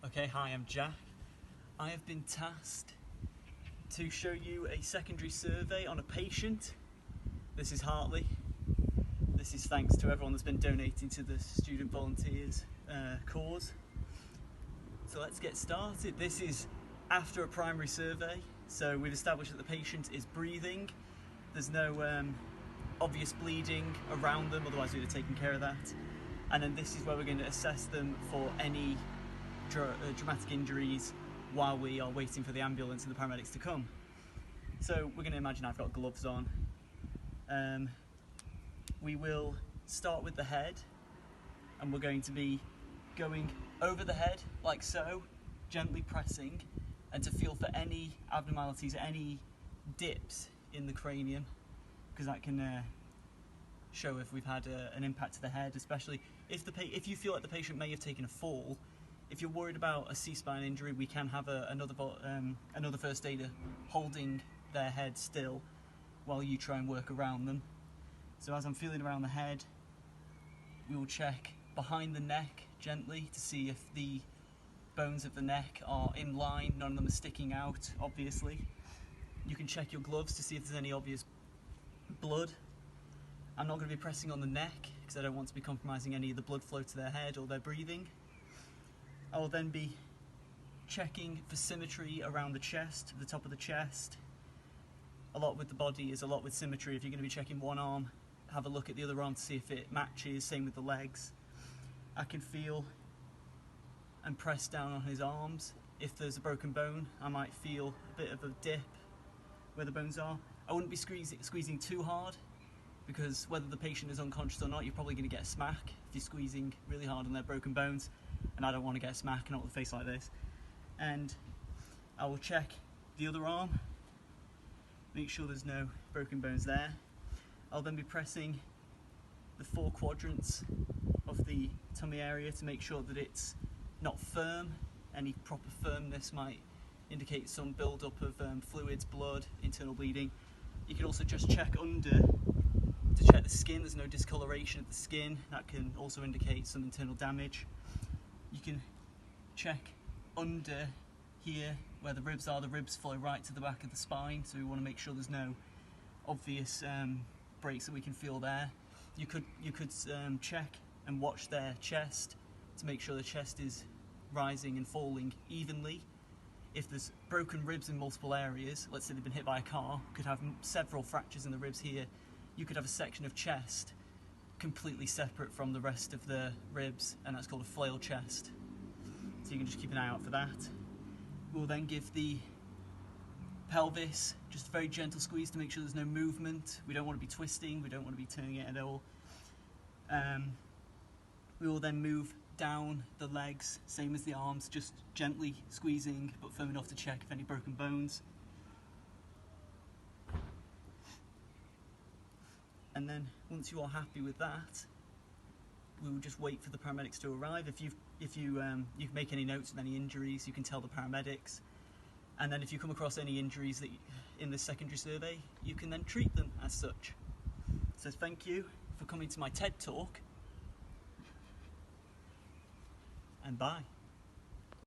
Okay, hi, I'm Jack. I have been tasked to show you a secondary survey on a patient. This is Hartley. This is thanks to everyone that's been donating to the Student Volunteers cause. So let's get started. This is after a primary survey. So we've established that the patient is breathing. There's no obvious bleeding around them, otherwise we'd have taken care of that. And then this is where we're going to assess them for any dramatic injuries while we are waiting for the ambulance and the paramedics to come. So we're going to imagine I've got gloves on. We will start with the head, and we're going to be going over the head like so, gently pressing, and to feel for any abnormalities, any dips in the cranium, because that can show if we've had an impact to the head, especially if you feel like the patient may have taken a fall. If you're worried about a C-spine injury, we can have another first aider holding their head still while you try and work around them. So as I'm feeling around the head, we will check behind the neck gently to see if the bones of the neck are in line, none of them are sticking out, obviously. You can check your gloves to see if there's any obvious blood. I'm not going to be pressing on the neck because I don't want to be compromising any of the blood flow to their head or their breathing. I will then be checking for symmetry around the chest, the top of the chest. A lot with the body is a lot with symmetry. If you're going to be checking one arm, have a look at the other arm to see if it matches, same with the legs. I can feel and press down on his arms. If there's a broken bone, I might feel a bit of a dip where the bones are. I wouldn't be squeezing too hard, because whether the patient is unconscious or not, you're probably going to get a smack if you're squeezing really hard on their broken bones, and I don't want to get a smack, not with a face like this. And I will check the other arm, make sure there's no broken bones there. I'll then be pressing the 4 quadrants of the tummy area to make sure that it's not firm. Any proper firmness might indicate some build-up of fluids, blood, internal bleeding. You can also just check under to check the skin. There's no discoloration of the skin. That can also indicate some internal damage. You can check under here where the ribs are. The ribs flow right to the back of the spine, so we want to make sure there's no obvious breaks that we can feel there. You could check and watch their chest to make sure the chest is rising and falling evenly. If there's broken ribs in multiple areas, let's say they've been hit by a car, could have several fractures in the ribs here, you could have a section of chest completely separate from the rest of the ribs, and that's called a flail chest. So you can just keep an eye out for that. We'll then give the pelvis just a very gentle squeeze to make sure there's no movement. We don't want to be twisting, we don't want to be turning it at all. We will then move down the legs, same as the arms, just gently squeezing but firm enough to check if any broken bones. And then once you are happy with that, we will just wait for the paramedics to arrive. If you can make any notes of any injuries, you can tell the paramedics. And then if you come across any injuries that in the secondary survey, you can then treat them as such. So thank you for coming to my TED Talk, and bye.